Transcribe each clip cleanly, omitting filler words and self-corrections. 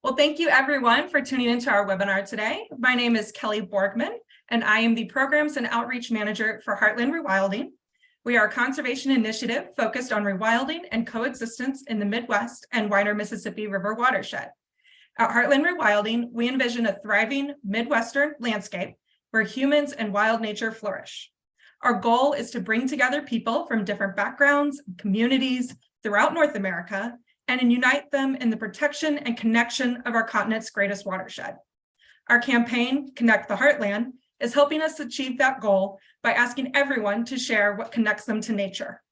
Well, thank you everyone for tuning into our webinar today. My name is Kelly Borgmann, and I am the Programs and Outreach Manager for Heartland Rewilding. We are a conservation initiative focused on rewilding and coexistence in the Midwest and wider Mississippi River watershed. At Heartland Rewilding, we envision a thriving Midwestern landscape where humans and wild nature flourish. Our goal is to bring together people from different backgrounds, communities throughout North America, and unite them in the protection and connection of our continent's greatest watershed. Our campaign, Connect the Heartland, is helping us achieve that goal by asking everyone to share what connects them to nature.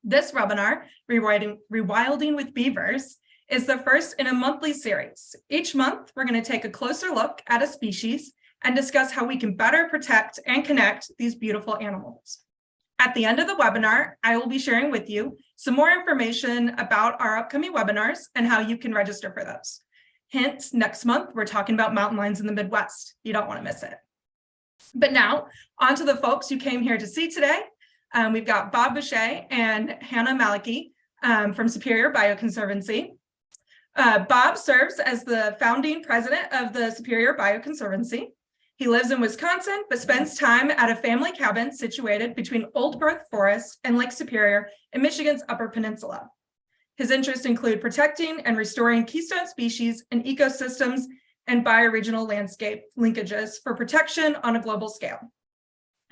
This webinar, Rewilding with Beavers, is the first in a monthly series. Each month, we're going to take a closer look at a species and discuss how we can better protect and connect these beautiful animals. At the end of the webinar, I will be sharing with you some more information about our upcoming webinars and how you can register for those. Hint, next month, we're talking about mountain lions in the Midwest. You don't want to miss it. But now, on to the folks you came here to see today. We've got Bob Boucher and Hannah Maliki from Superior Bioconservancy. Bob serves as the founding president of the Superior Bioconservancy. He lives in Wisconsin, but spends time at a family cabin situated between Old Growth Forest and Lake Superior in Michigan's Upper Peninsula. His interests include protecting and restoring keystone species and ecosystems and bioregional landscape linkages for protection on a global scale.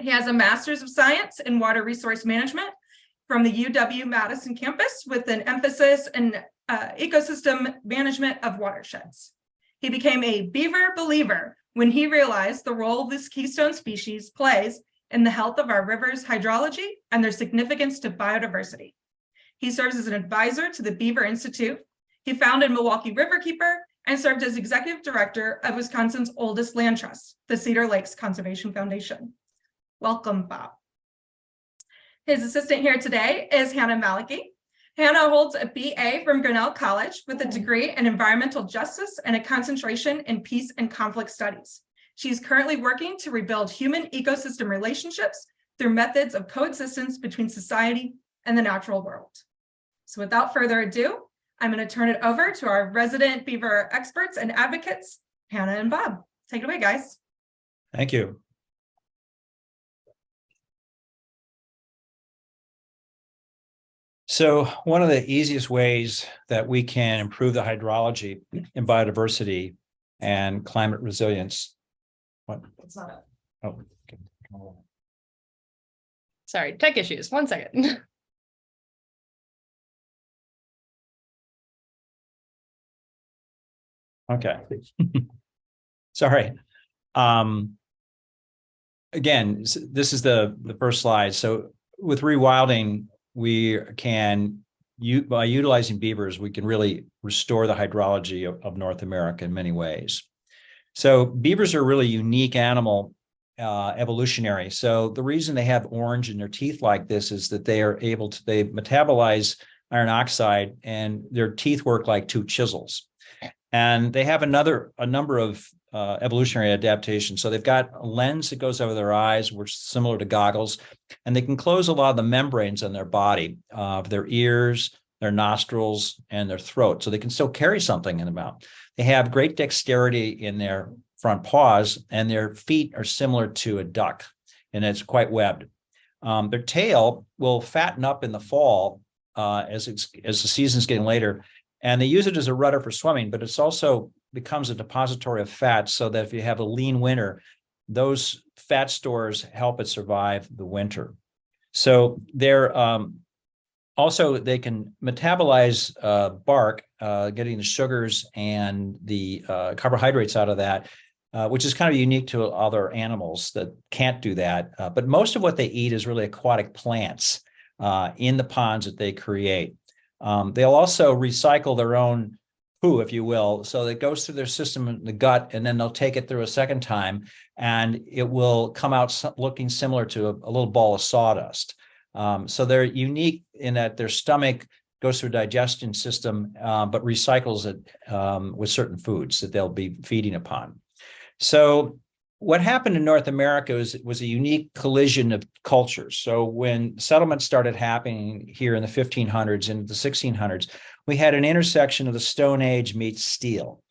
He has a Master's of Science in Water Resource Management from the UW-Madison campus with an emphasis in ecosystem management of watersheds. He became a beaver believer when he realized the role this keystone species plays in the health of our rivers' hydrology and their significance to biodiversity. He serves as an advisor to the Beaver Institute. He founded Milwaukee Riverkeeper and served as executive director of Wisconsin's oldest land trust, the Cedar Lakes Conservation Foundation. Welcome, Bob. His assistant here today is Hannah Maliki. Hannah holds a BA from Grinnell College with a degree in environmental justice and a concentration in peace and conflict studies. She's currently working to rebuild human ecosystem relationships through methods of coexistence between society and the natural world. So without further ado, I'm going to turn it over to our resident beaver experts and advocates, Hannah and Bob. Take it away, guys. Thank you. So one of the easiest ways that we can improve the hydrology and biodiversity and climate resilience. What? It's not up. Oh, okay. Sorry, tech issues. 1 second. Okay. Sorry. Again, this is the first slide. So with rewilding, we can, by utilizing beavers, we can really restore the hydrology of North America in many ways. So beavers are a really unique animal, evolutionary. So the reason they have orange in their teeth like this is that they are able to, they metabolize iron oxide and their teeth work like two chisels. And they have a number of evolutionary adaptations. So they've got a lens that goes over their eyes, which is similar to goggles, and they can close a lot of the membranes on their body, their ears, their nostrils, and their throat. So they can still carry something in their mouth. They have great dexterity in their front paws, and their feet are similar to a duck, and it's quite webbed. Their tail will fatten up in the fall as the season's getting later, and they use it as a rudder for swimming, but it's also becomes a depository of fat so that if you have a lean winter, those fat stores help it survive the winter. So they're also, they can metabolize bark, getting the sugars and the carbohydrates out of that, which is kind of unique to other animals that can't do that. But most of what they eat is really aquatic plants in the ponds that they create. They'll also recycle their own poo, if you will. So it goes through their system in the gut, and then they'll take it through a second time, and it will come out looking similar to a little ball of sawdust. So they're unique in that their stomach goes through a digestion system, but recycles it with certain foods that they'll be feeding upon. So what happened in North America was a unique collision of cultures. So when settlements started happening here in the 1500s and the 1600s, we had an intersection of the Stone Age meets steel.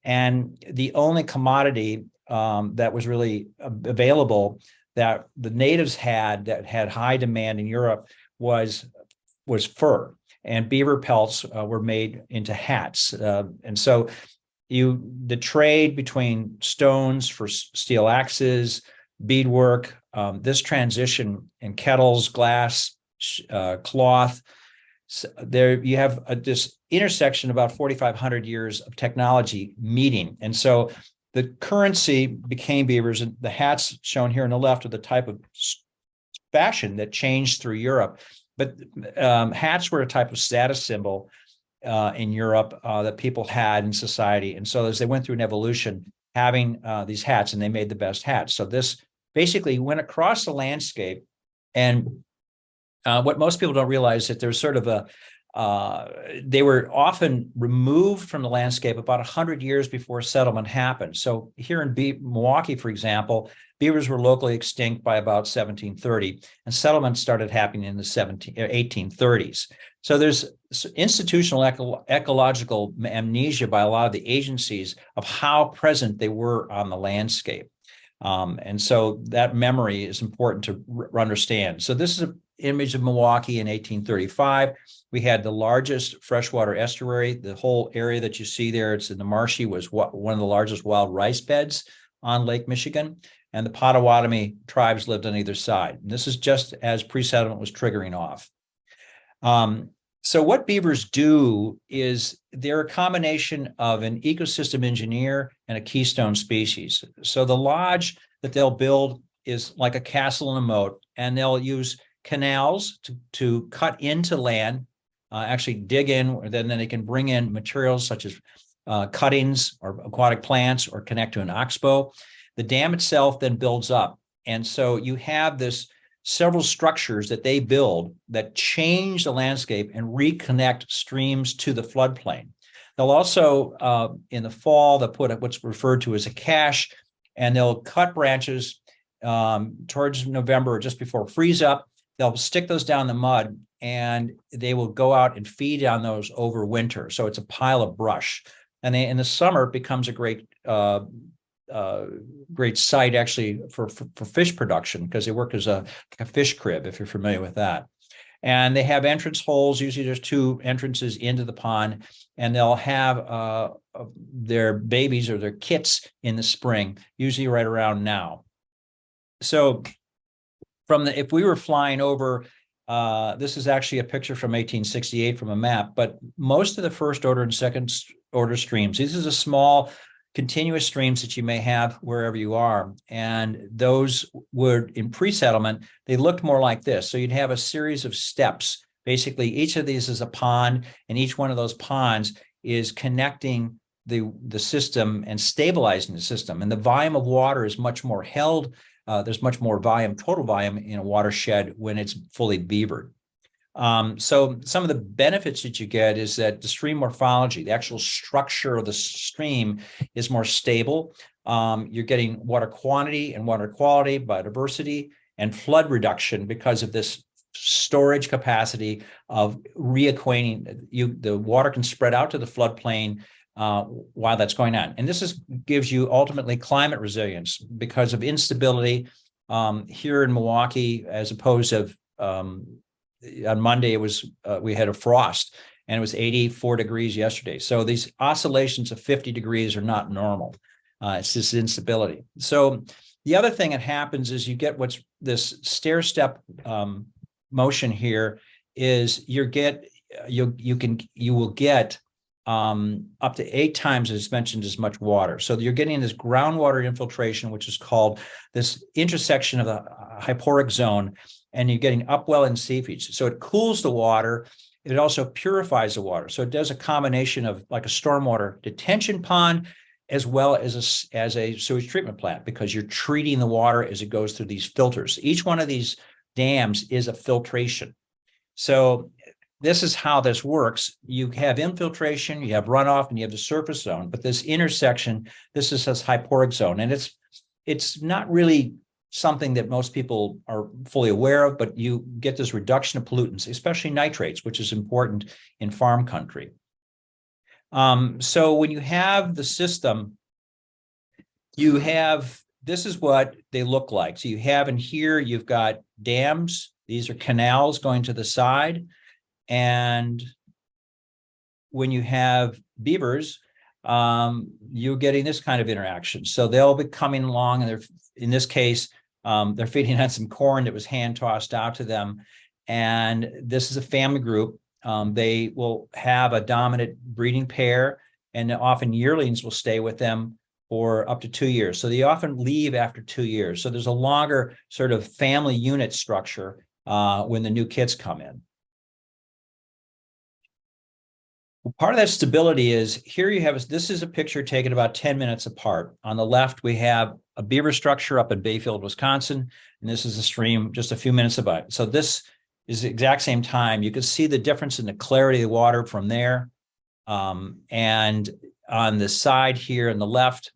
And the only commodity that was really available that the natives had that had high demand in Europe was fur, and beaver pelts were made into hats. And so the trade between stones for steel axes, beadwork, this transition in kettles, glass, cloth. So there you have this intersection of about 4,500 years of technology meeting. And so the currency became beavers, and the hats shown here on the left are the type of fashion that changed through Europe. But hats were a type of status symbol in Europe that people had in society. And so as they went through an evolution, having these hats, and they made the best hats. So this basically went across the landscape. And what most people don't realize is that there's sort of they were often removed from the landscape about 100 years before settlement happened. So here in Milwaukee, for example, beavers were locally extinct by about 1730, and settlements started happening in the 1830s. So there's institutional ecological amnesia by a lot of the agencies of how present they were on the landscape. And so that memory is important to understand. So this is an image of Milwaukee in 1835. We had the largest freshwater estuary. The whole area that you see there, it's in the marshy, was one of the largest wild rice beds on Lake Michigan. And the Potawatomi tribes lived on either side. And this is just as pre-settlement was triggering off. So what beavers do is they're a combination of an ecosystem engineer and a keystone species. So the lodge that they'll build is like a castle and a moat, and they'll use canals to cut into land, actually dig in, then they can bring in materials such as cuttings or aquatic plants or connect to an oxbow. The dam itself then builds up. And so you have this several structures that they build that change the landscape and reconnect streams to the floodplain. They'll also, in the fall, they'll put what's referred to as a cache, and they'll cut branches towards November or just before freeze up. They'll stick those down in the mud, and they will go out and feed on those over winter. So it's a pile of brush. And in the summer, it becomes a great great site actually for fish production, because they work as a fish crib, if you're familiar with that. And they have entrance holes. Usually there's two entrances into the pond, and they'll have their babies or their kits in the spring, usually right around now. So if we were flying over, this is actually a picture from 1868 from a map, but most of the first order and second order streams, this is a small continuous streams that you may have wherever you are. And those would, in pre-settlement, they looked more like this. So you'd have a series of steps. Basically, each of these is a pond, and each one of those ponds is connecting the system and stabilizing the system. And the volume of water is much more held. There's much more volume, total volume in a watershed when it's fully beavered. So some of the benefits that you get is that the stream morphology, the actual structure of the stream, is more stable. You're getting water quantity and water quality, biodiversity, and flood reduction because of this storage capacity of reacquainting. The water can spread out to the floodplain while that's going on. And this gives you ultimately climate resilience because of instability here in Milwaukee, as opposed to on Monday, we had a frost, and it was 84 degrees yesterday. So these oscillations of 50 degrees are not normal. It's this instability. So the other thing that happens is you get this stair-step motion here is you will get up to 8 times, as mentioned, as much water. So you're getting this groundwater infiltration, which is called this intersection of the hyporheic zone, and you're getting upwell and seepage. So it cools the water. It also purifies the water. So it does a combination of like a stormwater detention pond, as well as a sewage treatment plant, because you're treating the water as it goes through these filters. Each one of these dams is a filtration. So this is how this works. You have infiltration, you have runoff, and you have the surface zone. But this intersection, this is this hyporheic zone, and it's it's not really something that most people are fully aware of, but you get this reduction of pollutants, especially nitrates, which is important in farm country. So when you have the system, you have, this is what they look like. So you have in here, you've got dams. These are canals going to the side. And when you have beavers, you're getting this kind of interaction. So they'll be coming along and they're, in this case, they're feeding on some corn that was hand tossed out to them. And this is a family group. They will have a dominant breeding pair, and often yearlings will stay with them for up to 2 years. So they often leave after 2 years. So there's a longer sort of family unit structure when the new kids come in. Well, part of that stability is here you have, this is a picture taken about 10 minutes apart. On the left, we have a beaver structure up in Bayfield, Wisconsin, and this is a stream just a few minutes about. So this is the exact same time. You can see the difference in the clarity of the water from there. And on the side here on the left,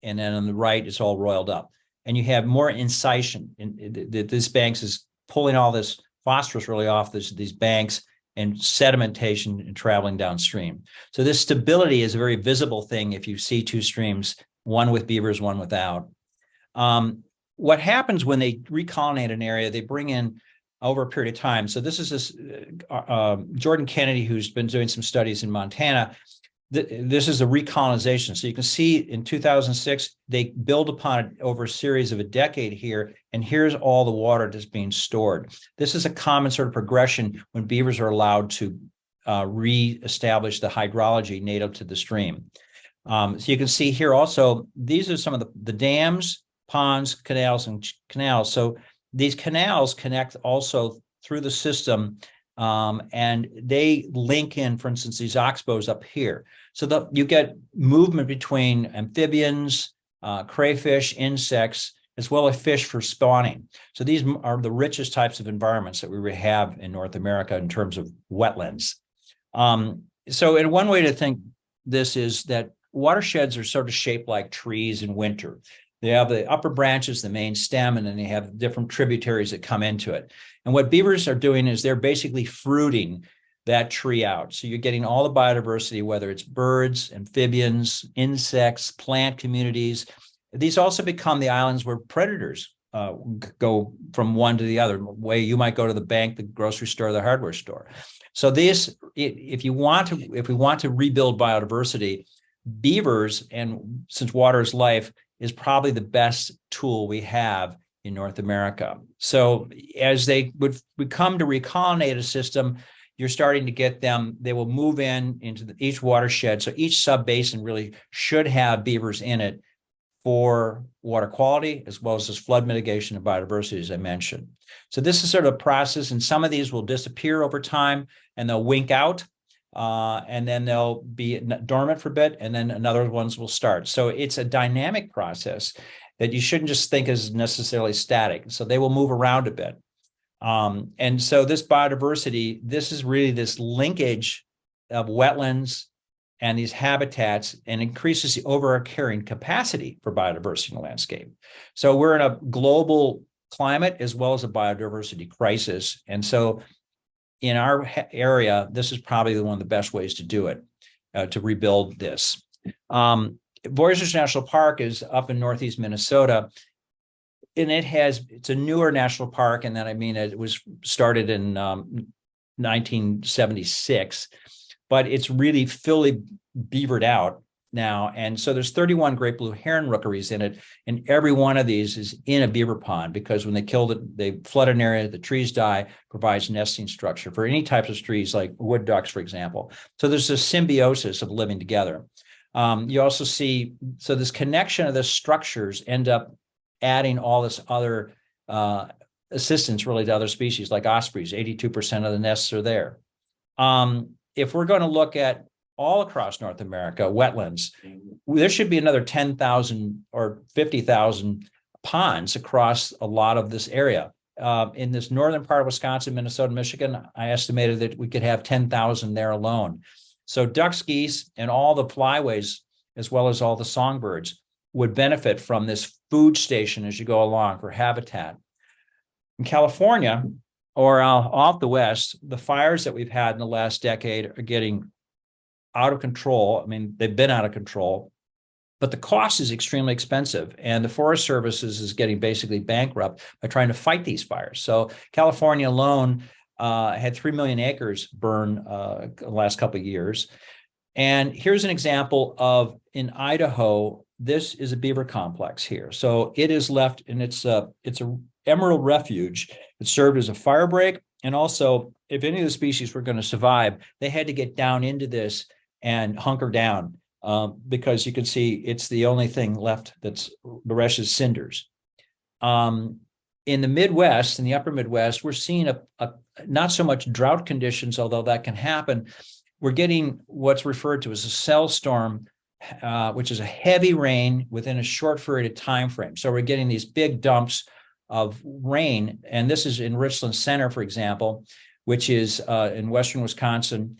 and then on the right, it's all roiled up. And you have more incision. This banks is pulling all this phosphorus really off these banks and sedimentation and traveling downstream. So this stability is a very visible thing if you see two streams, one with beavers, one without. What happens when they recolonate an area, they bring in over a period of time. So this is Jordan Kennedy, who's been doing some studies in Montana. This is a recolonization. So you can see in 2006, they build upon it over a series of a decade here, and here's all the water that's being stored. This is a common sort of progression when beavers are allowed to reestablish the hydrology native to the stream. So you can see here also, these are some of the dams, ponds, canals, and canals. So these canals connect also through the system, and they link in, for instance, these oxbows up here. So you get movement between amphibians, crayfish, insects, as well as fish for spawning. So these are the richest types of environments that we have in North America in terms of wetlands. So in one way to think this is that watersheds are sort of shaped like trees in winter. They have the upper branches, the main stem, and then they have different tributaries that come into it. And what beavers are doing is they're basically fruiting that tree out. So you're getting all the biodiversity, whether it's birds, amphibians, insects, plant communities. These also become the islands where predators go from one to the other way. You might go to the bank, the grocery store, the hardware store. So this, if we want to rebuild biodiversity, beavers, and since water is life, is probably the best tool we have in North America. So as they would come to recolonate a system, you're starting to get them, they will move into each watershed. So each sub-basin really should have beavers in it for water quality, as well as this flood mitigation and biodiversity, as I mentioned. So this is sort of a process, and some of these will disappear over time and they'll wink out. And then they'll be dormant for a bit, and then another ones will start. So it's a dynamic process that you shouldn't just think as necessarily static. So they will move around a bit. And so this biodiversity, this is really this linkage of wetlands and these habitats, and increases the overall carrying capacity for biodiversity in the landscape. So we're in a global climate as well as a biodiversity crisis. And so in our area, this is probably one of the best ways to do it, to rebuild this. Voisers National Park is up in Northeast Minnesota, and it's a newer national park. And then, I mean, it was started in 1976, but it's really fully beavered out now. And so there's 31 great blue heron rookeries in it. And every one of these is in a beaver pond, because when they killed it, they flood an area, the trees die, provides nesting structure for any types of trees like wood ducks, for example. So there's a symbiosis of living together. You also see, so this connection of the structures end up adding all this other assistance really to other species like ospreys. 82% of the nests are there. If we're going to look at all across North America, wetlands, there should be another 10,000 or 50,000 ponds across a lot of this area. In this northern part of Wisconsin, Minnesota, Michigan, I estimated that we could have 10,000 there alone. So ducks, geese, and all the flyways, as well as all the songbirds, would benefit from this food station as you go along for habitat. In California, or off the west, the fires that we've had in the last decade are getting out of control. I mean, they've been out of control, but the cost is extremely expensive. And the Forest Service is getting basically bankrupt by trying to fight these fires. So California alone had 3 million acres burn the last couple of years. And here's an example of in Idaho, this is a beaver complex here. So it is left, and it's a emerald refuge. It served as a fire break. And also, if any of the species were going to survive, they had to get down into this and hunker down because you can see it's the only thing left the rest is cinders. In the Midwest, in the upper Midwest, we're seeing a not so much drought conditions, although that can happen. We're getting what's referred to as a cell storm, which is a heavy rain within a short period of time frame. So we're getting these big dumps of rain, and this is in Richland Center, for example, which is in western Wisconsin.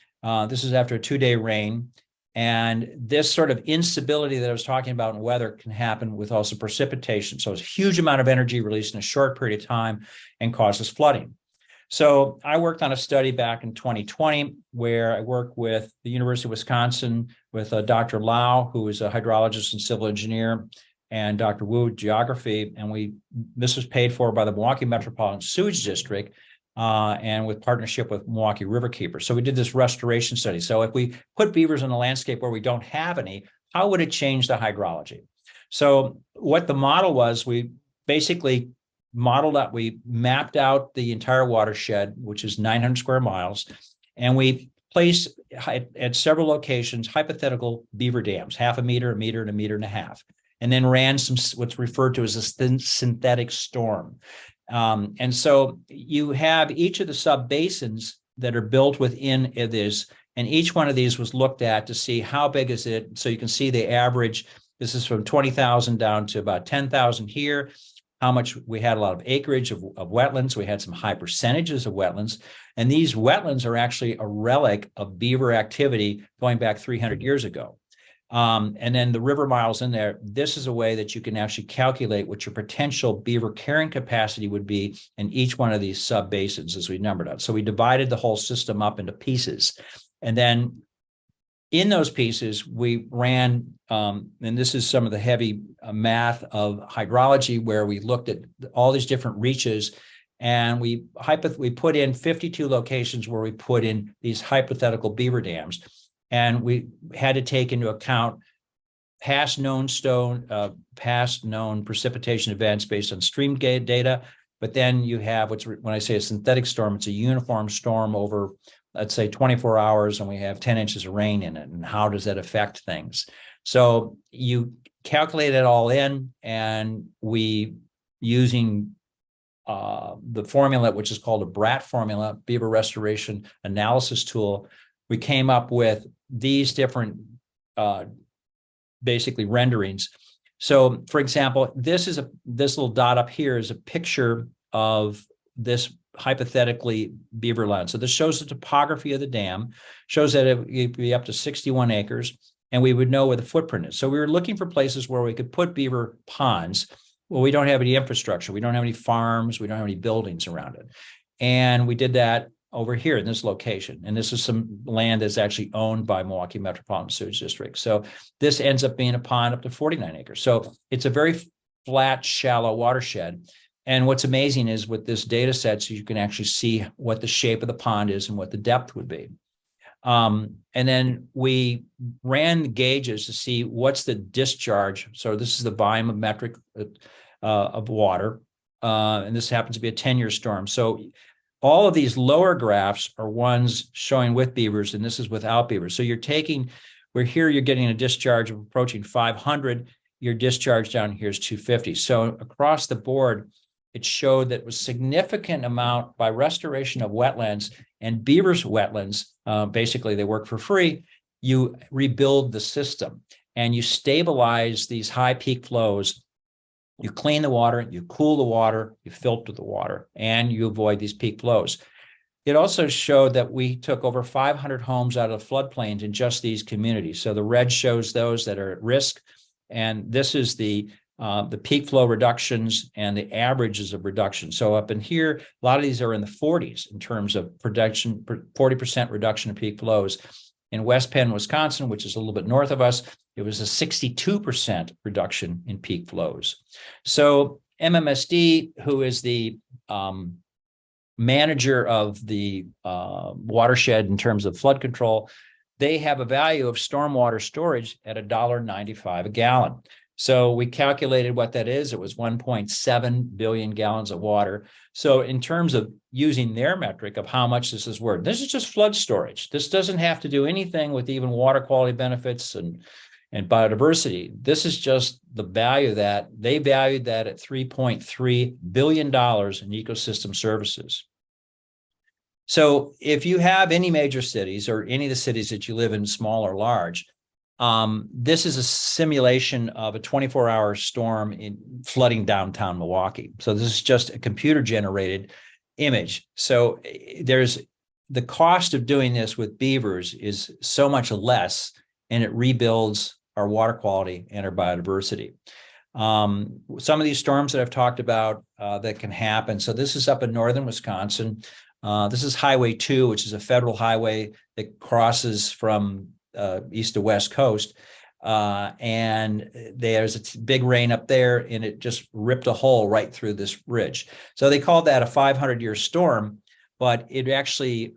This is after a 2-day rain, and this sort of instability that I was talking about in weather can happen with also precipitation. So it's a huge amount of energy released in a short period of time and causes flooding. So I worked on a study back in 2020 where I worked with the University of Wisconsin with Dr. Lau, who is a hydrologist and civil engineer, and Dr. Wu, geography. And this was paid for by the Milwaukee Metropolitan Sewage District and with partnership with Milwaukee Riverkeeper. So we did this restoration study. So if we put beavers in a landscape where we don't have any, how would it change the hydrology? So what the model was, we basically modeled out, we mapped out the entire watershed, which is 900 square miles, and we placed at several locations hypothetical beaver dams, 0.5 meter, 1 meter, and 1.5 meters, and then ran some what's referred to as a synthetic storm. And so you have each of the sub basins that are built within this, and each one of these was looked at to see how big is it. So you can see the average. This is from 20,000 down to about 10,000 here. How much we had a lot of acreage of wetlands. We had some high percentages of wetlands. And these wetlands are actually a relic of beaver activity going back 300 years ago. And then the river miles in there, this is a way that you can actually calculate what your potential beaver carrying capacity would be in each one of these sub basins as we numbered out. So we divided the whole system up into pieces. And then in those pieces, we ran, and this is some of the heavy math of hydrology, where we looked at all these different reaches, and we put in 52 locations where we put in these hypothetical beaver dams. And we had to take into account past known precipitation events based on stream data. But then you have when I say a synthetic storm, it's a uniform storm over, let's say, 24 hours, and we have 10 inches of rain in it. And how does that affect things? So you calculate it all in, and we, using the formula, which is called a BRAT formula, Beaver Restoration Analysis Tool, we came up with these different basically renderings. So, for example, this little dot up here is a picture of this hypothetically beaver land. So this shows the topography of the dam, shows that it would be up to 61 acres, and we would know where the footprint is. So we were looking for places where we could put beaver ponds. Well, we don't have any infrastructure. We don't have any farms. We don't have any buildings around it. And we did that over here in this location. And this is some land that's actually owned by Milwaukee Metropolitan Sewage District. So this ends up being a pond up to 49 acres. So it's a very flat, shallow watershed. And what's amazing is with this data set, so you can actually see what the shape of the pond is and what the depth would be. And then we ran gauges to see what's the discharge. So this is the volumetric of water. And this happens to be a 10-year storm. So all of these lower graphs are ones showing with beavers, and this is without beavers. So you're getting a discharge of approaching 500. Your discharge down here is 250. So across the board, it showed that it was significant amount by restoration of wetlands and beavers' wetlands. Basically, they work for free. You rebuild the system and you stabilize these high peak flows. You clean the water, you cool the water, you filter the water, and you avoid these peak flows. It also showed that we took over 500 homes out of floodplains in just these communities. So the red shows those that are at risk, And this is the peak flow reductions and the averages of reduction. So up in here, a lot of these are in the 40s in terms of production, 40% reduction in peak flows. In West Penn, Wisconsin, which is a little bit north of us, it was a 62% reduction in peak flows. So MMSD, who is the manager of the watershed in terms of flood control, they have a value of stormwater storage at $1.95 a gallon. So we calculated what that is. It was 1.7 billion gallons of water. So in terms of using their metric of how much this is worth, this is just flood storage. This doesn't have to do anything with even water quality benefits and biodiversity. This is just the value that they valued that at $3.3 billion in ecosystem services. So if you have any major cities or any of the cities that you live in, small or large, this is a simulation of a 24-hour storm in flooding downtown Milwaukee. So this is just a computer-generated image. So there's the cost of doing this with Beavers is so much less, and it rebuilds our water quality and our biodiversity. Some of these storms that I've talked about that can happen. So this is up in northern Wisconsin. This is Highway 2, which is a federal highway that crosses from east to west coast. And there's a big rain up there, and it just ripped a hole right through this ridge. So they called that a 500-year storm, but it actually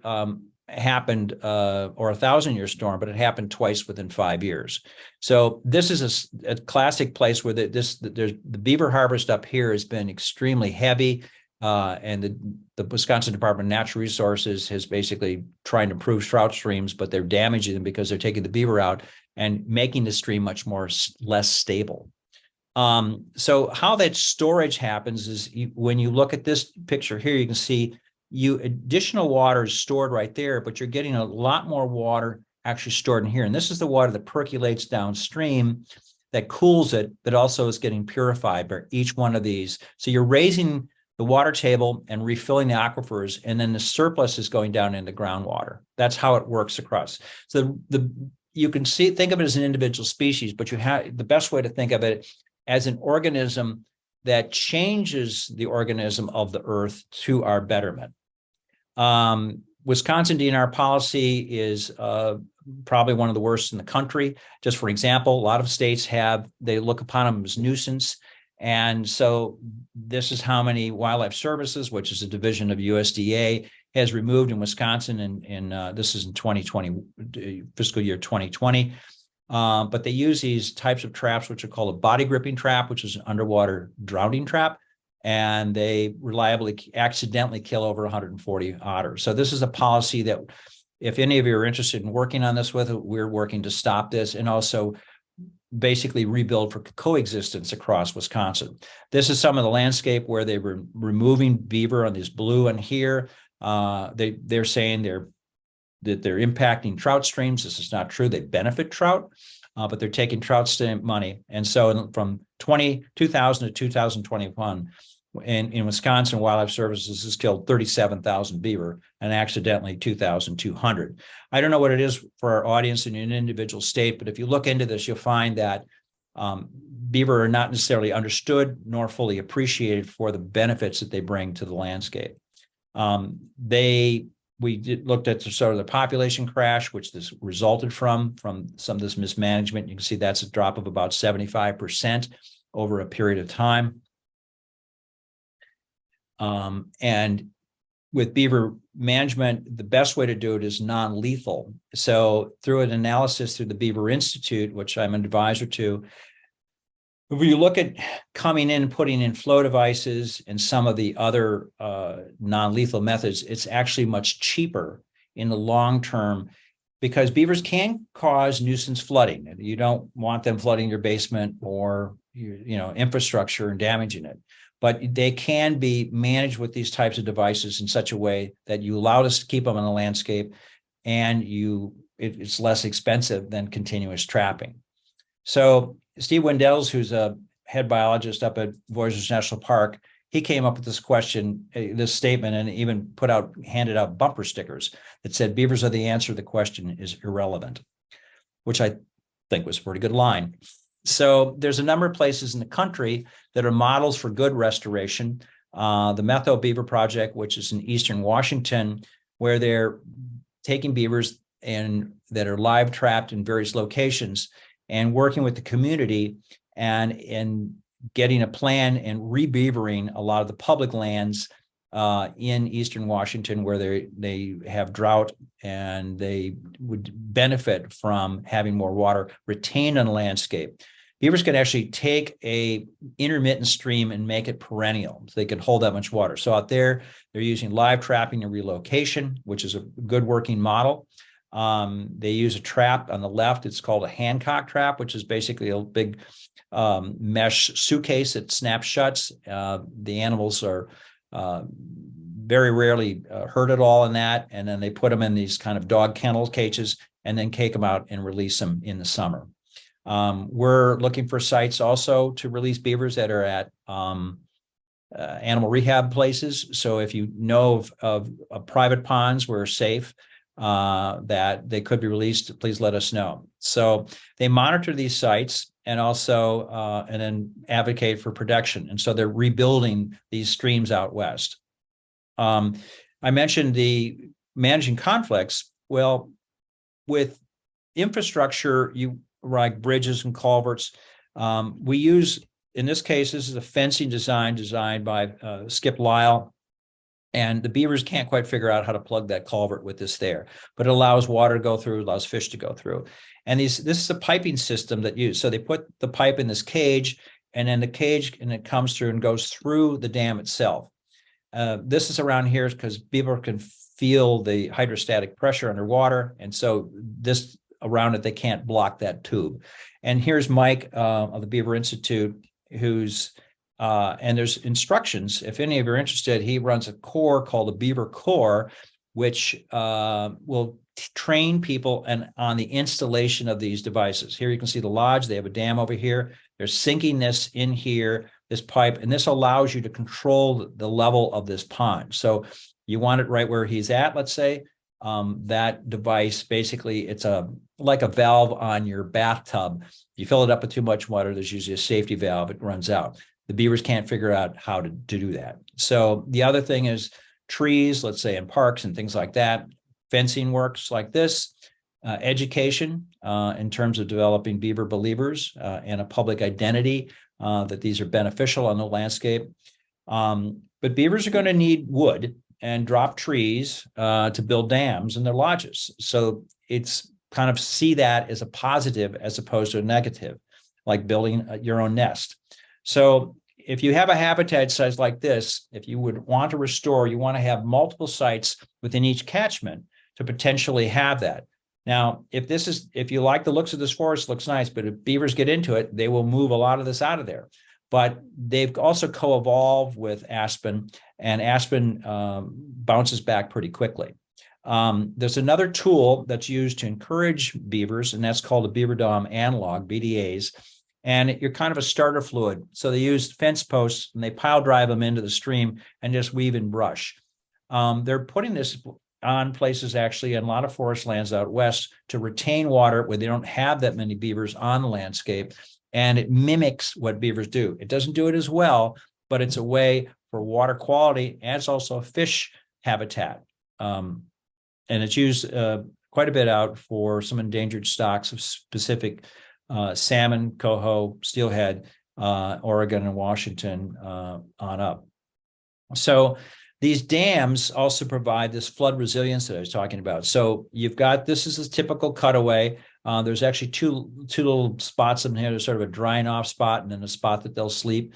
happened, or a 1,000-year storm, but it happened twice within 5 years. So this is a classic place where there's the beaver harvest up here has been extremely heavy. And the Wisconsin Department of Natural Resources has basically trying to improve trout streams, but they're damaging them because they're taking the beaver out and making the stream much less stable. So how that storage happens is when you look at this picture here, you can see additional water is stored right there, but you're getting a lot more water actually stored in here. And this is the water that percolates downstream, that cools it, but also is getting purified by each one of these. So you're raising the water table and refilling the aquifers, and then the surplus is going down into groundwater. That's how it works across. So you can think of it as an individual species, but the best way to think of it as an organism that changes the organism of the earth to our betterment. Wisconsin DNR policy is probably one of the worst in the country. Just for example, a lot of states they look upon them as nuisance. And so this is how many Wildlife Services, which is a division of USDA, has removed in Wisconsin, and this is in 2020, fiscal year 2020. But they use these types of traps, which are called a body gripping trap, which is an underwater drowning trap. And they accidentally kill over 140 otters. So this is a policy that if any of you are interested in working on this with, we're working to stop this and also basically rebuild for coexistence across Wisconsin. This is some of the landscape where they were removing beaver on this blue and here. They're saying that they're impacting trout streams. This is not true. They benefit trout, but they're taking trout stream money. And so from 2000 to 2021, in Wisconsin, Wildlife Services has killed 37,000 beaver and accidentally 2,200. I don't know what it is for our audience in an individual state, but if you look into this, you'll find that beaver are not necessarily understood nor fully appreciated for the benefits that they bring to the landscape. We looked at sort of the population crash, which this resulted from some of this mismanagement. You can see that's a drop of about 75% over a period of time. And with beaver management, the best way to do it is non-lethal. So through an analysis through the Beaver Institute, which I'm an advisor to, if you look at coming in and putting in flow devices and some of the other non-lethal methods, it's actually much cheaper in the long term because beavers can cause nuisance flooding. You don't want them flooding your basement or your infrastructure and damaging it. But they can be managed with these types of devices in such a way that you allow us to keep them in the landscape and it's less expensive than continuous trapping. So Steve Wendells, who's a head biologist up at Voyageurs National Park, he came up with this statement, and even handed out bumper stickers that said, "Beavers are the answer. The question is irrelevant," which I think was a pretty good line. So there's a number of places in the country that are models for good restoration. The Metho Beaver Project, which is in Eastern Washington, where they're taking beavers and that are live trapped in various locations and working with the community and getting a plan and re-beavering a lot of the public lands in Eastern Washington where they have drought and they would benefit from having more water retained on the landscape. Beavers can actually take a intermittent stream and make it perennial. So they can hold that much water. So out there, they're using live trapping and relocation, which is a good working model. They use a trap on the left. It's called a Hancock trap, which is basically a big mesh suitcase that snaps shuts. The animals are very rarely hurt at all in that. And then they put them in these kind of dog kennel cages and then take them out and release them in the summer. We're looking for sites also to release beavers that are at animal rehab places. So if you know of private ponds where are safe, that they could be released, please let us know. So they monitor these sites and also and then advocate for protection. And so they're rebuilding these streams out west. I mentioned the managing conflicts. Well, with infrastructure, like bridges and culverts, we use, in this case, this is a fencing designed by Skip Lyle. And the beavers can't quite figure out how to plug that culvert with this there, but it allows water to go through, allows fish to go through. And this is a piping system that so they put the pipe in this cage, and then the cage, and it comes through and goes through the dam itself. This is around here because beaver can feel the hydrostatic pressure underwater. And so this around it, they can't block that tube. And here's Mike of the Beaver Institute, who's and there's instructions. If any of you are interested, he runs a corps called the Beaver Corps, which will train people on the installation of these devices. Here you can see the lodge. They have a dam over here. They're sinking this in here, this pipe, and this allows you to control the level of this pond. So you want it right where he's at, let's say. That device, basically, it's like a valve on your bathtub. You fill it up with too much water, there's usually a safety valve, it runs out. The beavers can't figure out how to do that. So the other thing is trees, let's say in parks and things like that. Fencing works like this. Education in terms of developing beaver believers and a public identity that these are beneficial on the landscape. But beavers are going to need wood and drop trees to build dams in their lodges. So it's kind of see that as a positive as opposed to a negative, like building your own nest. So if you have a habitat size like this, if you would want to restore, you want to have multiple sites within each catchment to potentially have that. Now, if you like the looks of this forest, it looks nice, but if beavers get into it, they will move a lot of this out of there. But they've also co-evolved with aspen, and aspen bounces back pretty quickly. There's another tool that's used to encourage beavers, and that's called a beaver dam analog, BDAs. And you're kind of a starter fluid. So they use fence posts and they pile drive them into the stream and just weave in brush. They're putting this on places actually in a lot of forest lands out west to retain water where they don't have that many beavers on the landscape. And it mimics what beavers do. It doesn't do it as well, but it's a way for water quality, and it's also a fish habitat. And it's used quite a bit out for some endangered stocks of specific salmon, coho, steelhead, Oregon and Washington on up. So these dams also provide this flood resilience that I was talking about. So you've got, this is a typical cutaway. There's actually two little spots in here. There's sort of a drying off spot and then a spot that they'll sleep.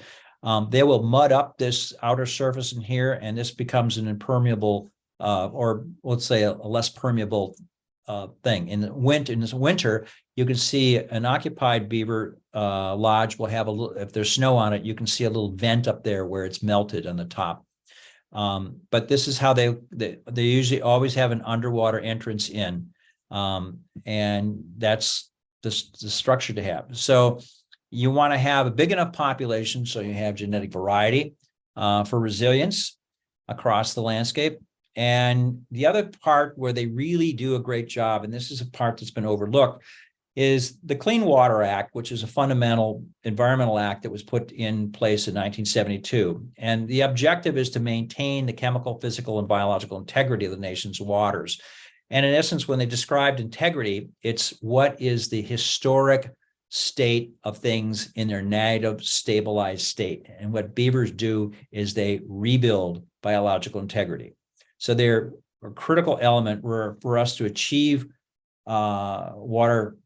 They will mud up this outer surface in here, and this becomes an impermeable or let's say a less permeable thing. In this winter, you can see an occupied beaver lodge will have a little, if there's snow on it, you can see a little vent up there where it's melted on the top. But this is how they usually always have an underwater entrance in. And that's the structure to have. So you want to have a big enough population so you have genetic variety for resilience across the landscape. And the other part where they really do a great job, and this is a part that's been overlooked, is the Clean Water Act, which is a fundamental environmental act that was put in place in 1972. And the objective is to maintain the chemical, physical, and biological integrity of the nation's waters. And in essence, when they described integrity, it's what is the historic state of things in their native stabilized state. And what beavers do is they rebuild biological integrity. So they're a critical element for us to achieve water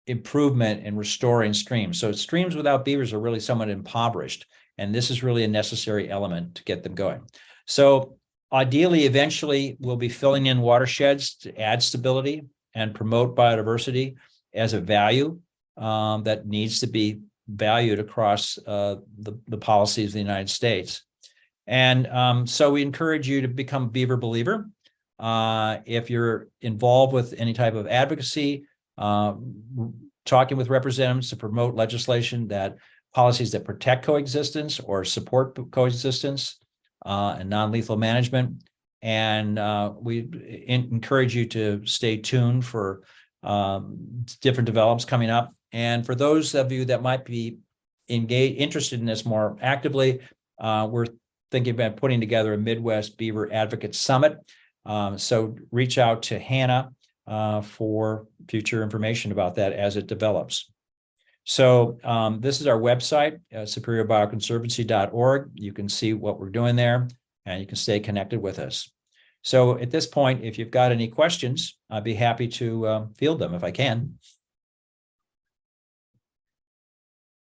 improvement and restoring streams. So streams without beavers are really somewhat impoverished. And this is really a necessary element to get them going. So ideally, eventually, we'll be filling in watersheds to add stability and promote biodiversity as a value that needs to be valued across the policies of the United States. And so we encourage you to become a beaver believer. If you're involved with any type of advocacy, talking with representatives to promote legislation that policies that protect coexistence or support coexistence and non-lethal management. And we encourage you to stay tuned for different developments coming up. And for those of you that might be interested in this more actively, we're thinking about putting together a Midwest Beaver Advocate Summit. So reach out to Hannah for future information about that as it develops. So this is our website, superiorbioconservancy.org. You can see what we're doing there, and you can stay connected with us. So at this point, if you've got any questions, I'd be happy to field them if I can.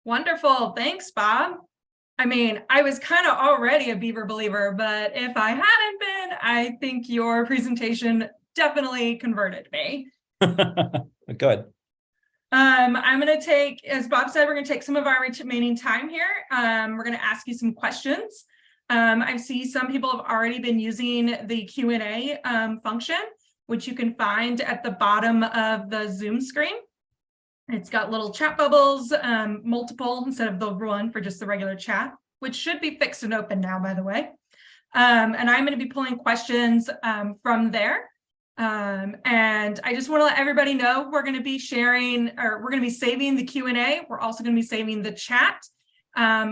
Wonderful. Thanks, Bob. I mean, I was kind of already a beaver believer, but if I hadn't been, I think your presentation definitely converted me. Good. I'm going to take, as Bob said, we're going to take some of our remaining time here. We're going to ask you some questions. I see some people have already been using the Q&A function, which you can find at the bottom of the Zoom screen. It's got little chat bubbles, multiple instead of the one for just the regular chat, which should be fixed and open now, by the way. And I'm going to be pulling questions from there. And I just want to let everybody know we're going to be sharing, or we're going to be saving the Q&A. We're also going to be saving the chat.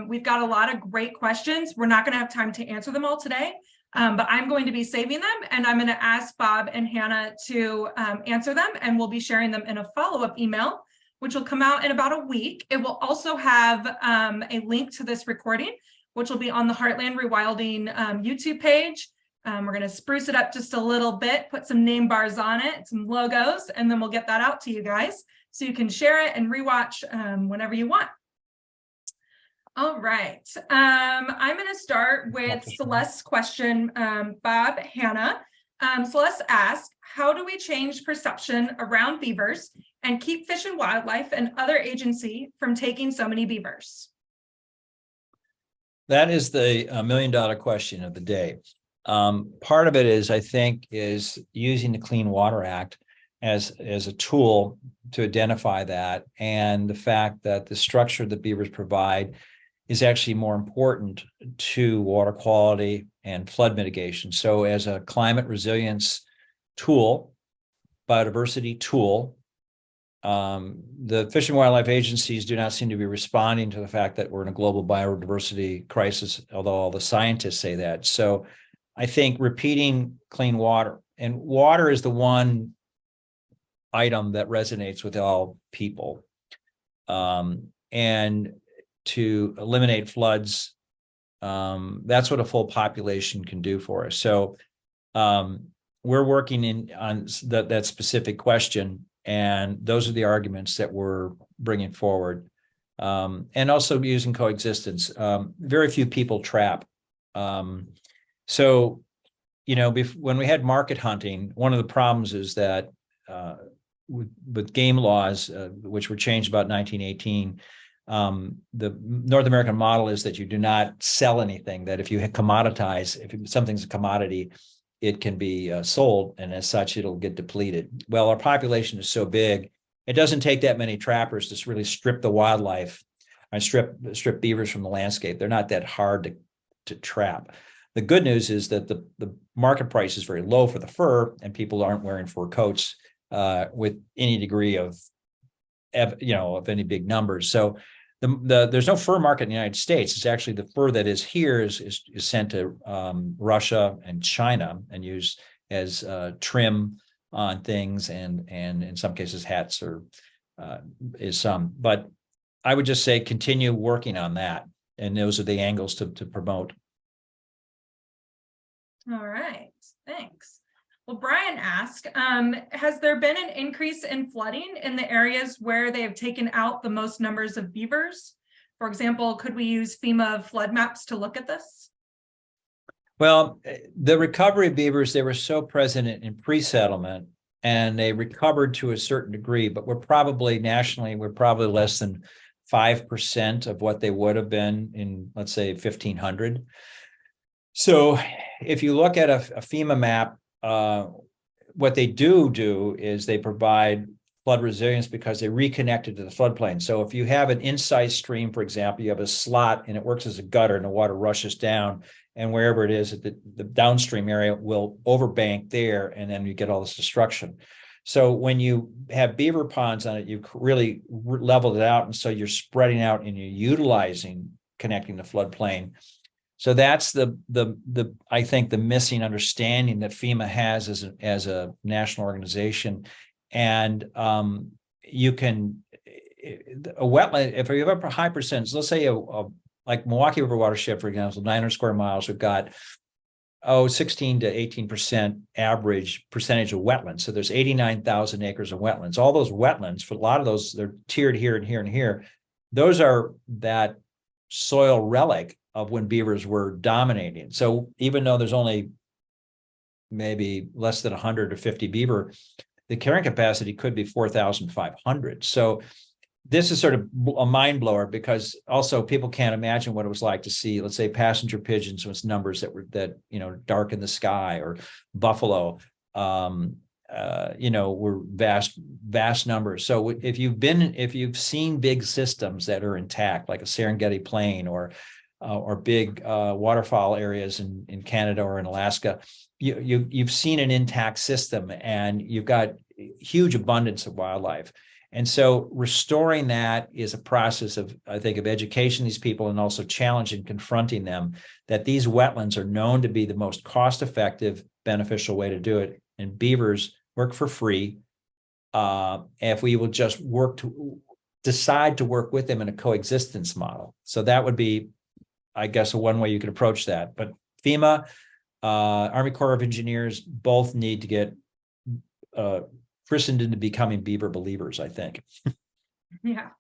We've got a lot of great questions. We're not going to have time to answer them all today, but I'm going to be saving them, and I'm going to ask Bob and Hannah to answer them, and we'll be sharing them in a follow-up email, which will come out in about a week. It will also have a link to this recording, which will be on the Heartland Rewilding YouTube page. We're going to spruce it up just a little bit, put some name bars on it, some logos, and then we'll get that out to you guys so you can share it and rewatch whenever you want. All right. I'm going to start with Celeste's question. Bob, Hannah. Celeste asked, how do we change perception around beavers and keep Fish and Wildlife and other agency from taking so many beavers? That is the $1 million question of the day. Part of it is, I think, is using the Clean Water Act as a tool to identify that, and the fact that the structure that beavers provide is actually more important to water quality and flood mitigation. So as a climate resilience tool, biodiversity tool, the Fish and Wildlife agencies do not seem to be responding to the fact that we're in a global biodiversity crisis, although all the scientists say that. So I think repeating clean water, and water is the one item that resonates with all people. And to eliminate floods, that's what a full population can do for us. So we're working on that specific question, and those are the arguments that we're bringing forward. And also using coexistence. Very few people trap. So, you know, when we had market hunting, one of the problems is that with game laws, which were changed about 1918, the North American model is that you do not sell anything, that if you commoditize, if something's a commodity, it can be sold, and as such, it'll get depleted. Well, our population is so big, it doesn't take that many trappers to really strip the wildlife and strip beavers from the landscape. They're not that hard to trap. The good news is that the market price is very low for the fur, and people aren't wearing fur coats with any degree of of any big numbers. So there's no fur market in the United States. It's actually the fur that is here is sent to Russia and China and used as trim on things, and in some cases hats or is some. But I would just say continue working on that, and those are the angles to promote. All right, thanks. Well, Brian asked, has there been an increase in flooding in the areas where they have taken out the most numbers of beavers? For example, could we use FEMA flood maps to look at this? Well, the recovery of beavers, they were so present in pre-settlement, and they recovered to a certain degree, but nationally, we're probably less than 5% of what they would have been in, let's say, 1500. So if you look at a FEMA map, what they do is they provide flood resilience because they reconnected to the floodplain. So if you have an incised stream, for example, you have a slot and it works as a gutter and the water rushes down, and wherever it is, the downstream area will overbank there, and then you get all this destruction. So when you have beaver ponds on it, you really leveled it out, and so you're spreading out and you're utilizing connecting the floodplain. So that's I think the missing understanding that FEMA has as a national organization. And you can a wetland, if you have a high percentage, let's say like Milwaukee River watershed, for example, 900 square miles, we've got 16 to 18% average percentage of wetlands. So there's 89,000 acres of wetlands. All those wetlands, for a lot of those, they're tiered here and here and here. Those are that soil relic of when beavers were dominating. So even though there's only maybe less than 150 beaver, the carrying capacity could be 4,500. So this is sort of a mind blower, because also people can't imagine what it was like to see, let's say, passenger pigeons with numbers that were dark in the sky, or buffalo, were vast numbers. So if you've seen big systems that are intact, like a Serengeti Plain or big waterfowl areas in Canada or in Alaska, you've seen an intact system, and you've got huge abundance of wildlife. And so restoring that is a process of, I think, of education these people, and also challenging, confronting them that these wetlands are known to be the most cost-effective, beneficial way to do it. And beavers work for free. If we will just decide to work with them in a coexistence model. So that would be, I guess, one way you could approach that. But FEMA, Army Corps of Engineers, both need to get christened into becoming beaver believers, I think. Yeah.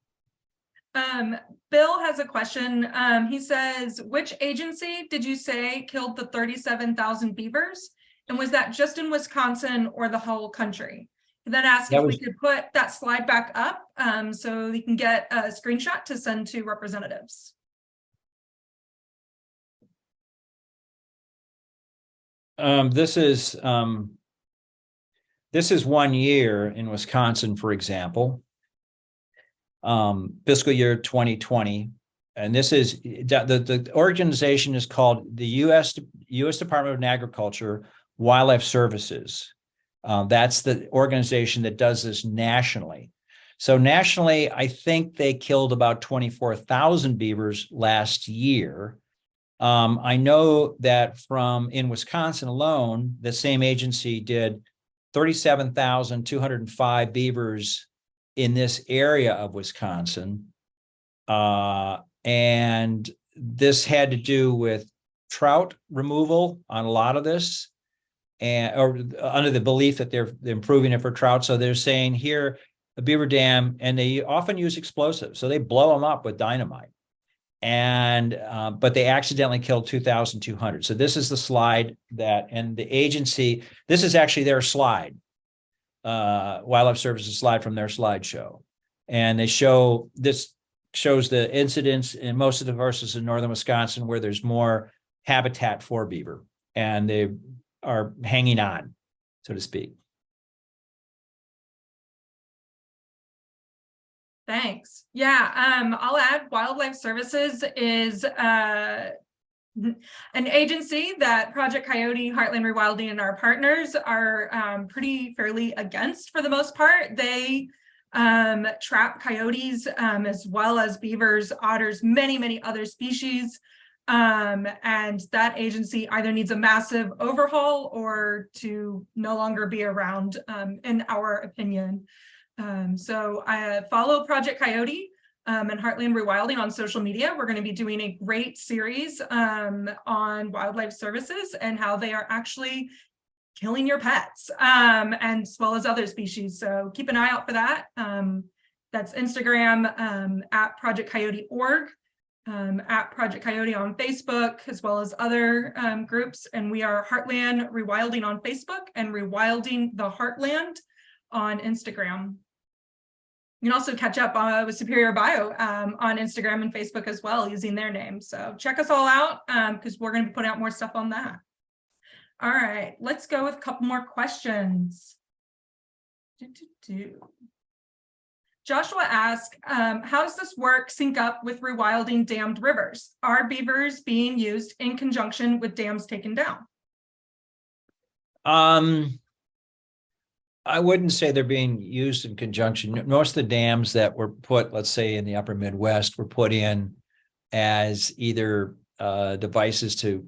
Bill has a question. He says, which agency did you say killed the 37,000 beavers? And was that just in Wisconsin or the whole country? He then asked if we could put that slide back up so we can get a screenshot to send to representatives. This is 1 year in Wisconsin, for example, fiscal year 2020. And this is the organization is called the U.S. Department of Agriculture Wildlife Services. That's the organization that does this nationally. So nationally, I think they killed about 24,000 beavers last year. I know that in Wisconsin alone, the same agency did 37,205 beavers in this area of Wisconsin. And this had to do with trout removal on a lot of this, or under the belief that they're improving it for trout. So they're saying here, a beaver dam, and they often use explosives. So they blow them up with dynamite. But they accidentally killed 2,200. So this is the slide and the agency, this is actually their slide, Wildlife Services slide from their slideshow. And this shows the incidents in most of the verses in northern Wisconsin where there's more habitat for beaver, and they are hanging on, so to speak. Thanks. Yeah, I'll add Wildlife Services is an agency that Project Coyote, Heartland Rewilding, and our partners are fairly against for the most part. They trap coyotes, as well as beavers, otters, many other species. And that agency either needs a massive overhaul or to no longer be around, in our opinion. So I follow Project Coyote and Heartland Rewilding on social media. We're going to be doing a great series on wildlife services and how they are actually killing your pets, and as well as other species. So keep an eye out for that. That's Instagram at Project Coyote.org, at Project Coyote on Facebook, as well as other groups. And we are Heartland Rewilding on Facebook and Rewilding the Heartland on Instagram. You can also catch up with Superior Bio on Instagram and Facebook as well, using their name. So check us all out, because we're going to be putting out more stuff on that. All right, let's go with a couple more questions. Joshua asked, how does this work sync up with rewilding dammed rivers? Are beavers being used in conjunction with dams taken down? I wouldn't say they're being used in conjunction. Most of the dams that were put, let's say in the upper Midwest, were put in as either devices to,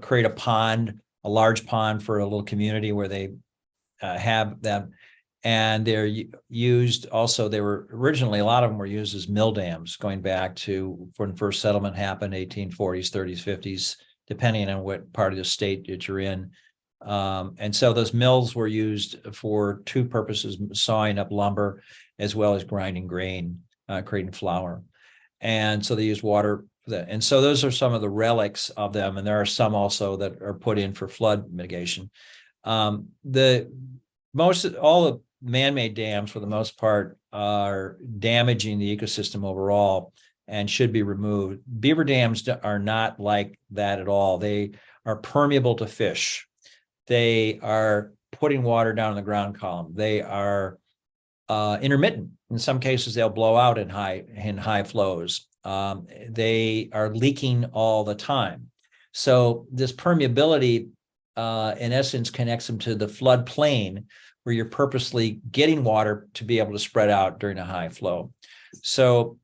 create a large pond for a little community where they have them. And they're used also, they were originally, a lot of them were used as mill dams going back to when first settlement happened, 1840s, 30s, 50s, depending on what part of the state that you're in. And so those mills were used for two purposes: sawing up lumber, as well as grinding grain, creating flour. And so they use water for that. And so those are some of the relics of them. And there are some also that are put in for flood mitigation. All the man-made dams, for the most part, are damaging the ecosystem overall and should be removed. Beaver dams are not like that at all. They are permeable to fish. They are putting water down in the ground column. They are intermittent. In some cases, they'll blow out in high flows. They are leaking all the time. So this permeability, in essence, connects them to the flood plain, where you're purposely getting water to be able to spread out during a high flow. So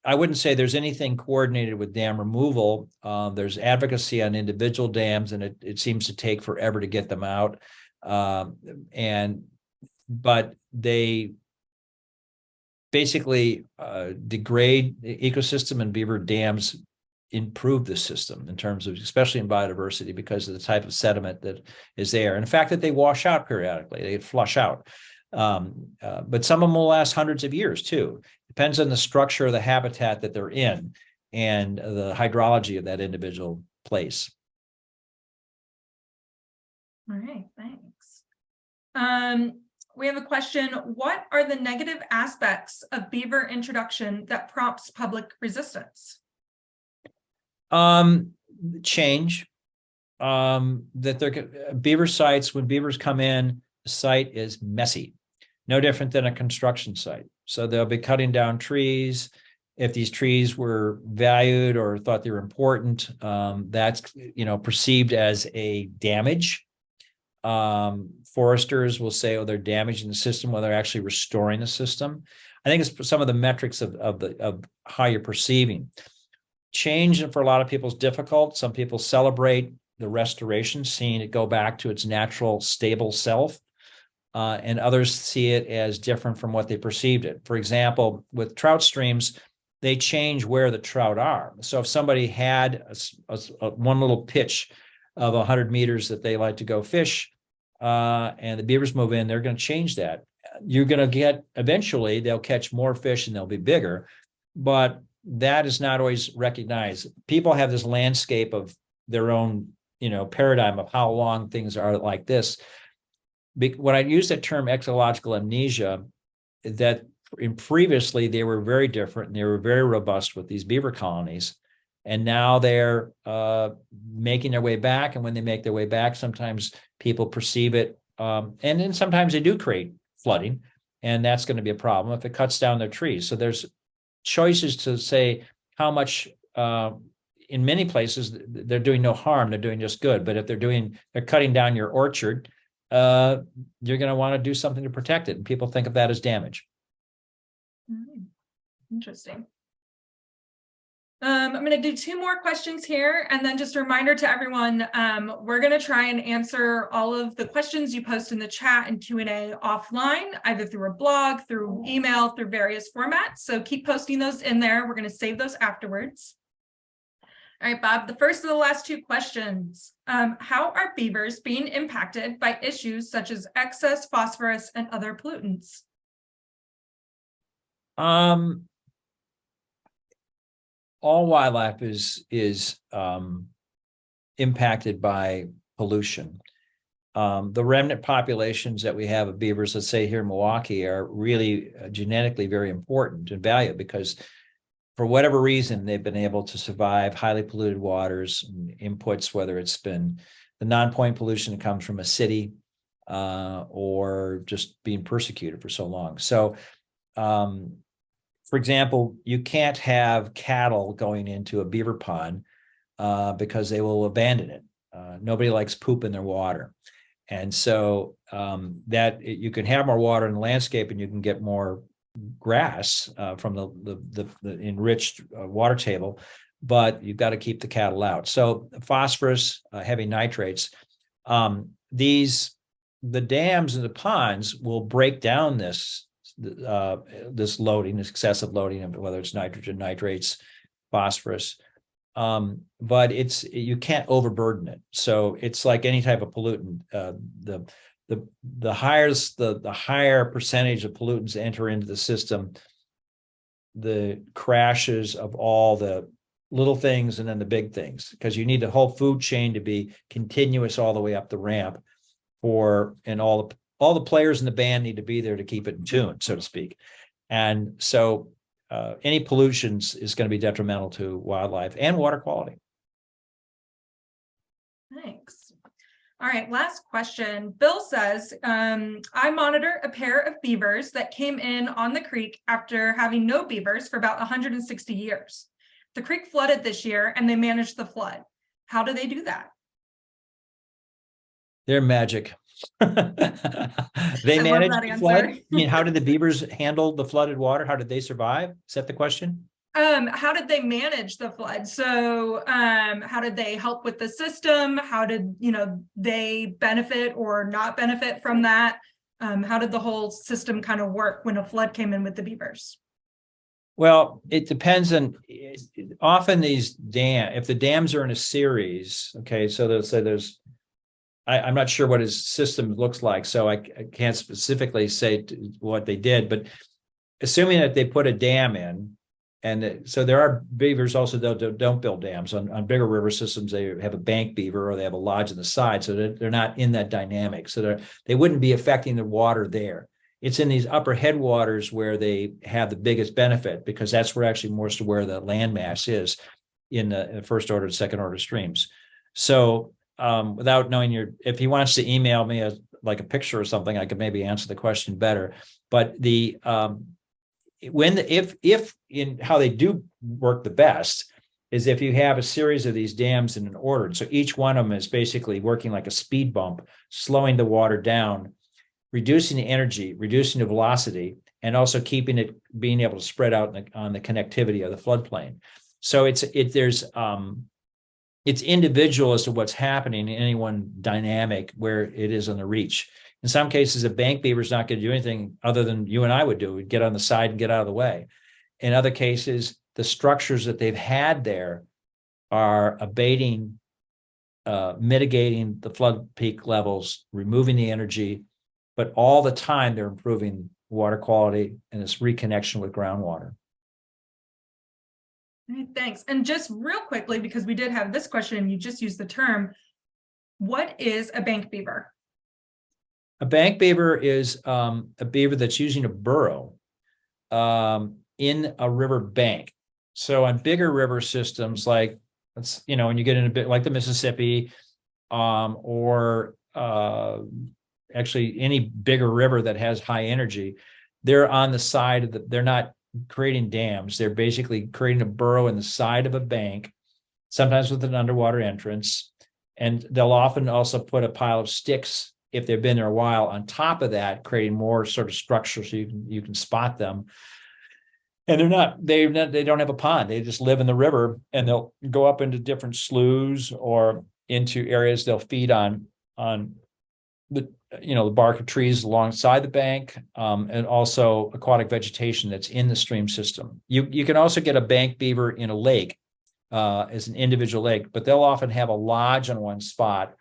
I wouldn't say there's anything coordinated with dam removal. There's advocacy on individual dams, and it seems to take forever to get them out. But they basically degrade the ecosystem, and beaver dams improve the system in terms of, especially in biodiversity, because of the type of sediment that is there. And the fact that they wash out periodically, they flush out. But some of them will last hundreds of years too. Depends on the structure of the habitat that they're in and the hydrology of that individual place. All right, thanks. We have a question. What are the negative aspects of beaver introduction that prompts public resistance? Change. Beaver sites, when beavers come in, the site is messy. No different than a construction site. So they'll be cutting down trees. If these trees were valued or thought they were important, that's perceived as a damage. Foresters will say, oh, they're damaging the system, while they're actually restoring the system. I think it's some of the metrics of how you're perceiving. Change for a lot of people is difficult. Some people celebrate the restoration, seeing it go back to its natural, stable self. And others see it as different from what they perceived it. For example, with trout streams, they change where the trout are. So if somebody had one little pitch of 100 meters that they like to go fish, and the beavers move in, they're going to change that. You're going to get, eventually, they'll catch more fish and they'll be bigger. But that is not always recognized. People have this landscape of their own, paradigm of how long things are like this. When I use that term ecological amnesia, that previously they were very different and they were very robust with these beaver colonies. And now they're making their way back. And when they make their way back, sometimes people perceive it. And then sometimes they do create flooding, and that's going to be a problem if it cuts down their trees. So there's choices to say how much. In many places, they're doing no harm, they're doing just good. But if they're cutting down your orchard, you're going to want to do something to protect it. And people think of that as damage. Interesting. I'm going to do two more questions here, and then just a reminder to everyone, we're going to try and answer all of the questions you post in the chat and Q&A offline, either through a blog, through email, through various formats. So keep posting those in there. We're going to save those afterwards. All right, Bob, the first of the last two questions. How are beavers being impacted by issues such as excess phosphorus and other pollutants? All wildlife is impacted by pollution. The remnant populations that we have of beavers, let's say here in Milwaukee, are really genetically very important and valuable because for whatever reason, they've been able to survive highly polluted waters and inputs, whether it's been the non-point pollution that comes from a city or just being persecuted for so long. So, for example, you can't have cattle going into a beaver pond because they will abandon it. Nobody likes poop in their water. And so you can have more water in the landscape and you can get more grass from the enriched water table, but you've got to keep the cattle out. So phosphorus, heavy nitrates, the dams and the ponds will break down this loading, this excessive loading of whether it's nitrogen, nitrates, phosphorus, but you can't overburden it. So it's like any type of pollutant. The higher percentage of pollutants enter into the system, the crashes of all the little things and then the big things, because you need the whole food chain to be continuous all the way up the ramp and all the players in the band need to be there to keep it in tune, so to speak. And so any pollutions is going to be detrimental to wildlife and water quality. Thanks. All right, last question. Bill says, I monitor a pair of beavers that came in on the creek after having no beavers for about 160 years. The creek flooded this year and they managed the flood. How do they do that? They're magic. They managed the flood. I mean, how did the beavers handle the flooded water? How did they survive? Is that the question? How did they manage the flood? So how did they help with the system? How did they benefit or not benefit from that? How did the whole system kind of work when a flood came in with the beavers? Well, it depends on often these if the dams are in a series, okay, so they'll say I'm not sure what his system looks like, so I can't specifically say what they did, but assuming that they put a dam in, and so there are beavers also that don't build dams. On bigger river systems, they have a bank beaver or they have a lodge on the side, so they're not in that dynamic. So they wouldn't be affecting the water there. It's in these upper headwaters where they have the biggest benefit, because that's where actually most of where the landmass is in the first order and second order streams. So without knowing if he wants to email me like a picture or something, I could maybe answer the question better. But if in how they do work the best is if you have a series of these dams in an order. So each one of them is basically working like a speed bump, slowing the water down, reducing the energy, reducing the velocity, and also keeping it being able to spread out on the connectivity of the floodplain. So it's individual as to what's happening in any one dynamic where it is on the reach. In some cases, a bank beaver is not going to do anything other than you and I would do. We'd get on the side and get out of the way. In other cases, the structures that they've had there are abating, mitigating the flood peak levels, removing the energy, but all the time they're improving water quality and this reconnection with groundwater. All right, thanks. And just real quickly, because we did have this question and you just used the term, what is a bank beaver? A bank beaver is a beaver that's using a burrow in a river bank. So on bigger river systems, like when you get in a bit like the Mississippi, or actually any bigger river that has high energy, they're on the side of they're not creating dams. They're basically creating a burrow in the side of a bank, sometimes with an underwater entrance. And they'll often also put a pile of sticks, if they've been there a while, on top of that, creating more sort of structure so you can spot them. And they don't have a pond. They just live in the river, and they'll go up into different sloughs or into areas they'll feed on the the bark of trees alongside the bank, and also aquatic vegetation that's in the stream system. You can also get a bank beaver in a lake as an individual lake, but they'll often have a lodge on one spot.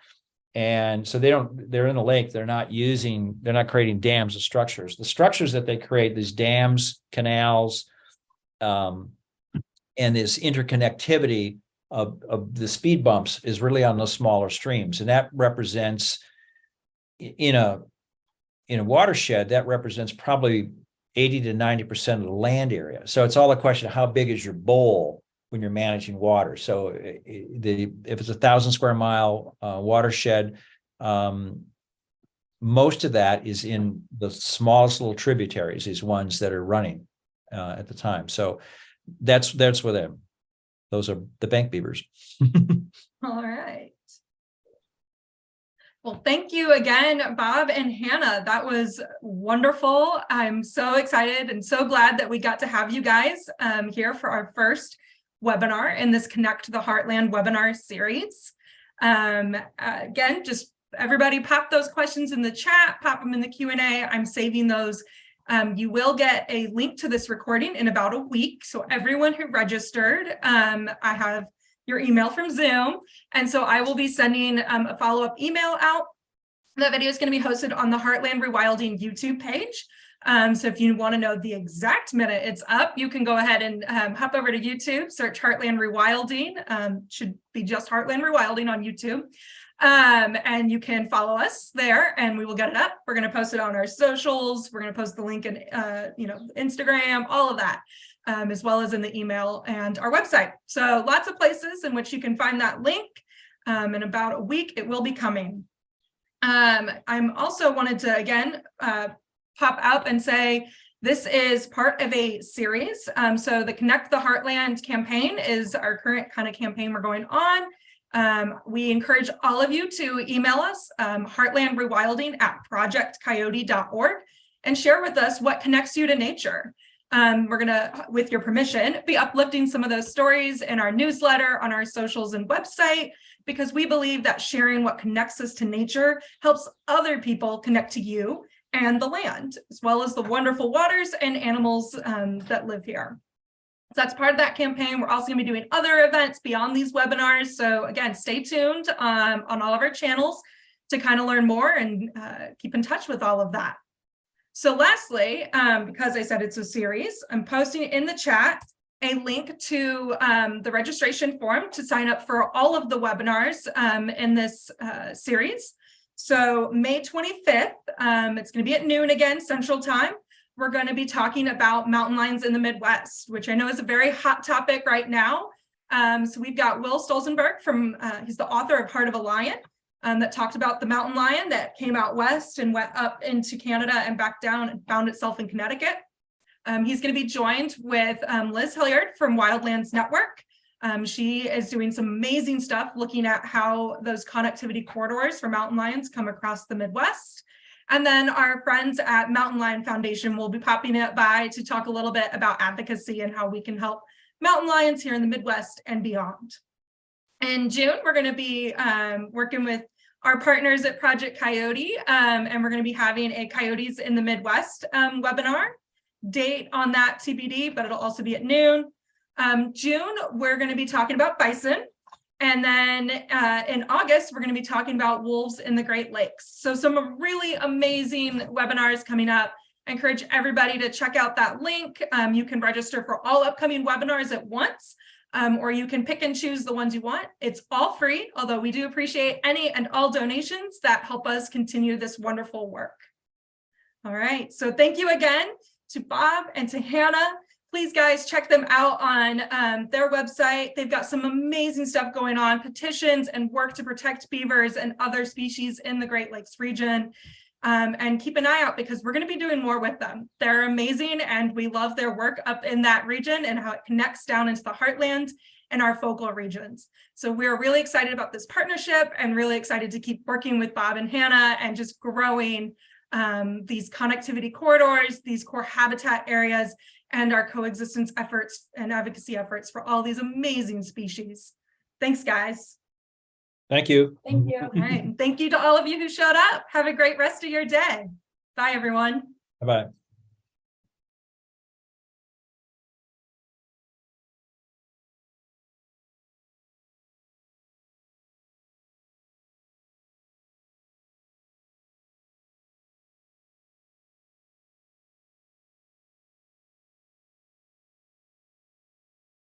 And so they're in the lake, they're not creating dams or structures. The structures that they create, these dams, canals, and this interconnectivity of the speed bumps is really on those smaller streams. And that represents, in a watershed, that represents probably 80 to 90% of the land area. So it's all a question of how big is your bowl when you're managing water. So if it's 1,000 square mile watershed, most of that is in the smallest little tributaries, these ones that are running at the time. So that's where those are the bank beavers. All right. Well, thank you again, Bob and Hannah. That was wonderful. I'm so excited and so glad that we got to have you guys here for our first webinar in this Connect the Heartland webinar series. Again, just everybody pop those questions in the chat, pop them in the Q&A. I'm saving those. You will get a link to this recording in about a week. So everyone who registered, I have your email from Zoom. And so I will be sending a follow-up email out. That video is going to be hosted on the Heartland Rewilding YouTube page. So if you want to know the exact minute it's up, you can go ahead and hop over to YouTube, search Heartland Rewilding. Should be just Heartland Rewilding on YouTube. And you can follow us there and we will get it up. We're going to post it on our socials. We're going to post the link in Instagram, all of that, as well as in the email and our website. So lots of places in which you can find that link. In about a week, it will be coming. I'm also wanted to, again, pop up and say, this is part of a series. So the Connect the Heartland campaign is our current kind of campaign we're going on. We encourage all of you to email us, heartlandrewilding@projectcoyote.org, and share with us what connects you to nature. We're gonna, with your permission, be uplifting some of those stories in our newsletter, on our socials and website, because we believe that sharing what connects us to nature helps other people connect to you and the land, as well as the wonderful waters and animals that live here. So that's part of that campaign. We're also going to be doing other events beyond these webinars. So again, stay tuned on all of our channels to kind of learn more and keep in touch with all of that. So lastly, because I said it's a series, I'm posting in the chat a link to the registration form to sign up for all of the webinars in this series. So May 25th, it's going to be at noon again, Central Time. We're going to be talking about mountain lions in the Midwest, which I know is a very hot topic right now. So we've got Will Stolzenberg from, he's the author of Heart of a Lion, that talked about the mountain lion that came out west and went up into Canada and back down and found itself in Connecticut. He's going to be joined with Liz Hilliard from Wildlands Network. She is doing some amazing stuff looking at how those connectivity corridors for mountain lions come across the Midwest. And then our friends at Mountain Lion Foundation will be popping it by to talk a little bit about advocacy and how we can help mountain lions here in the Midwest and beyond. In June, we're going to be working with our partners at Project Coyote, and we're going to be having a Coyotes in the Midwest webinar. Date on that TBD, but it'll also be at noon. June, we're going to be talking about bison. And then in August, we're going to be talking about wolves in the Great Lakes. So some really amazing webinars coming up. I encourage everybody to check out that link. You can register for all upcoming webinars at once, or you can pick and choose the ones you want. It's all free, although we do appreciate any and all donations that help us continue this wonderful work. All right, so thank you again to Bob and to Hannah. Please, guys, check them out on their website. They've got some amazing stuff going on, petitions and work to protect beavers and other species in the Great Lakes region. And keep an eye out because we're going to be doing more with them. They're amazing, and we love their work up in that region and how it connects down into the heartland and our focal regions. So we're really excited about this partnership and really excited to keep working with Bob and Hannah and just growing these connectivity corridors, these core habitat areas, and our coexistence efforts and advocacy efforts for all these amazing species. Thanks, guys. Thank you. Thank you. All right. And thank you to all of you who showed up. Have a great rest of your day. Bye, everyone. Bye-bye.